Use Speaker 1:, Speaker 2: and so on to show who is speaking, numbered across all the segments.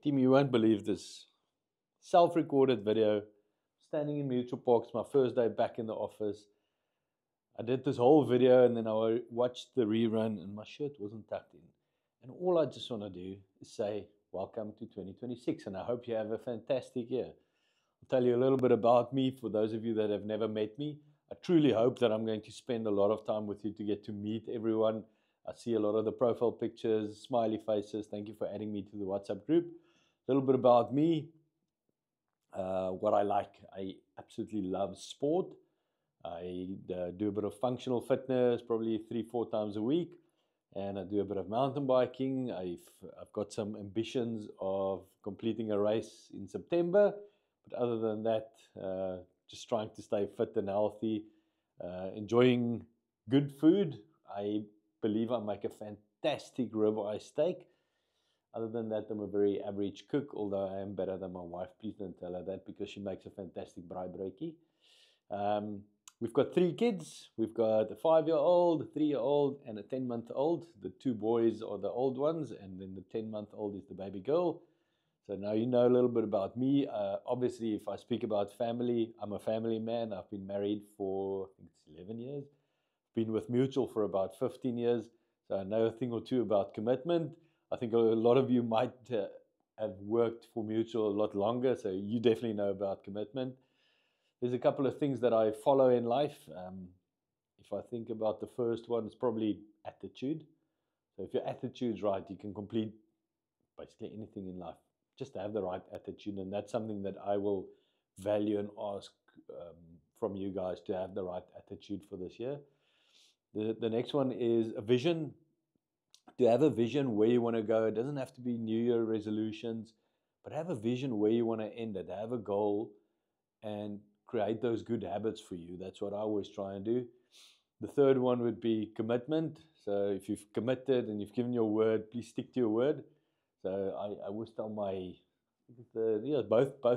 Speaker 1: Team, you won't believe this. Self-recorded video, standing in Mutual Parks, my first day back in the office. I did this whole video and then I watched the rerun and my shirt wasn't tucked in. And all I just want to do is say, welcome to 2026 and I hope you have a fantastic year. I'll tell you a little bit about me for those of you that have never met me. I truly hope that I'm going to spend a lot of time with you to get to meet everyone. I see a lot of the profile pictures, smiley faces. Thank you for adding me to the WhatsApp group. A little bit about me, what I like. I absolutely love sport. I do a bit of functional fitness, probably 3-4 times a week, and I do a bit of mountain biking. I've got some ambitions of completing a race in September, but other than that, just trying to stay fit and healthy, enjoying good food. I believe I make a fantastic ribeye steak. Other than that, I'm a very average cook, although I am better than my wife. Please don't tell her that because she makes a fantastic braai. We've got 3 kids. We've got a 5-year-old, a 3-year-old, and a 10-month-old. The 2 boys are the old ones, and then the 10-month-old is the baby girl. So now you know a little bit about me. Obviously, if I speak about family, I'm a family man. I've been married for, I think it's 11 years. Been with Mutual for about 15 years. So I know a thing or two about commitment. I think a lot of you might have worked for Mutual a lot longer, so you definitely know about commitment. There's a couple of things that I follow in life. If I think about the first one, it's probably attitude. So if your attitude's right, you can complete basically anything in life. Just have the right attitude, and that's something that I will value and ask from you guys to have the right attitude for this year. The next one is a vision. To have a vision where you want to go. It doesn't have to be New Year resolutions, but have a vision where you want to end it. Have a goal and create those good habits for you. That's what I always try and do. The third one would be commitment. So if you've committed and you've given your word, please stick to your word. So I always tell both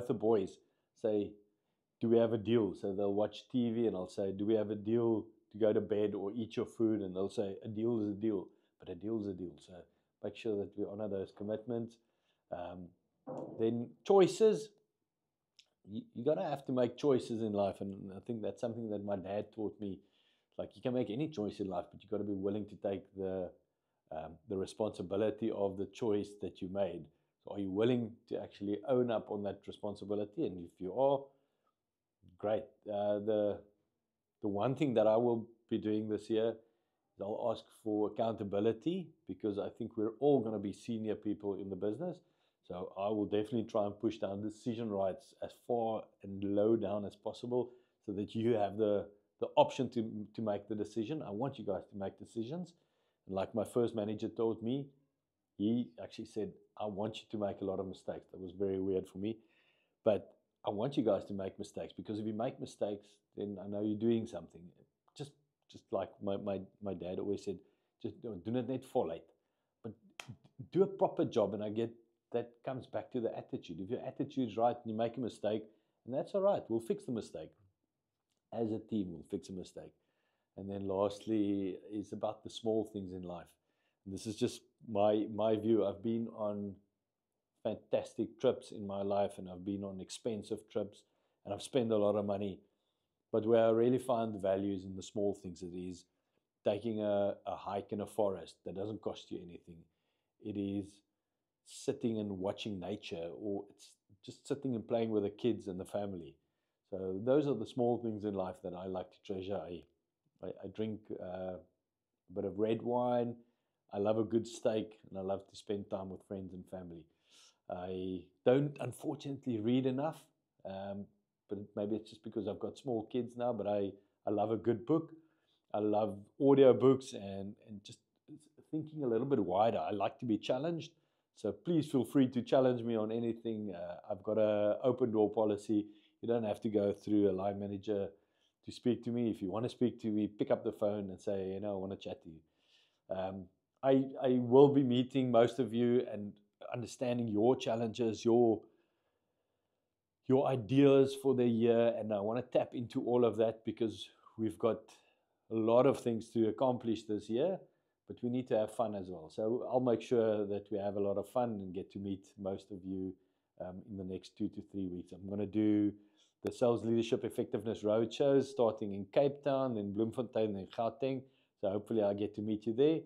Speaker 1: the boys, say, do we have a deal? So they'll watch TV and I'll say, do we have a deal to go to bed or eat your food? And they'll say, a deal is a deal. But a deal is a deal. So make sure that we honor those commitments. Then choices. You got to have to make choices in life. And I think that's something that my dad taught me. Like, you can make any choice in life, but you got to be willing to take the responsibility of the choice that you made. So are you willing to actually own up on that responsibility? And if you are, great. The one thing that I will be doing this year, I'll ask for accountability because I think we're all going to be senior people in the business. So I will definitely try and push down decision rights as far and low down as possible so that you have the option to make the decision. I want you guys to make decisions. And like my first manager told me, he actually said, I want you to make a lot of mistakes. That was very weird for me. But I want you guys to make mistakes because if you make mistakes, then I know you're doing something. Just like my dad always said, just do not net follow, but do a proper job. And I get that comes back to the attitude. If your attitude's right and you make a mistake, and that's all right, we'll fix the mistake. As a team, we'll fix a mistake. And then lastly is about the small things in life. And this is just my view. I've been on fantastic trips in my life and I've been on expensive trips and I've spent a lot of money. But where I really find the value is in the small things. It is taking a hike in a forest that doesn't cost you anything. It is sitting and watching nature, or it's just sitting and playing with the kids and the family. So those are the small things in life that I like to treasure. I drink a bit of red wine. I love a good steak, and I love to spend time with friends and family. I don't, unfortunately, read enough. But maybe it's just because I've got small kids now, but I love a good book. I love audio books and just thinking a little bit wider. I like to be challenged. So please feel free to challenge me on anything. I've got an open door policy. You don't have to go through a line manager to speak to me. If you want to speak to me, pick up the phone and say, I want to chat to you. I will be meeting most of you and understanding your challenges, your ideas for the year, and I want to tap into all of that because we've got a lot of things to accomplish this year. but we need to have fun as well. So I'll make sure that we have a lot of fun and get to meet most of you in the next 2 to 3 weeks. I'm going to do the Sales Leadership Effectiveness Roadshows starting in Cape Town, then Bloemfontein, then Gauteng. So hopefully I'll get to meet you there.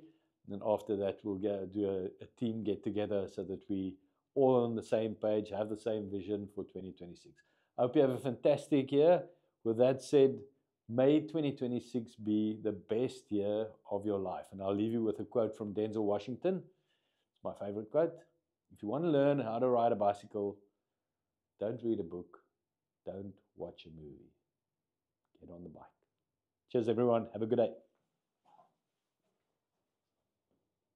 Speaker 1: And then after that, we'll go do a team get together so that we all on the same page, have the same vision for 2026. I hope you have a fantastic year. With that said, may 2026 be the best year of your life. And I'll leave you with a quote from Denzel Washington. It's my favorite quote. If you want to learn how to ride a bicycle, don't read a book, don't watch a movie. Get on the bike. Cheers, everyone. Have a good day.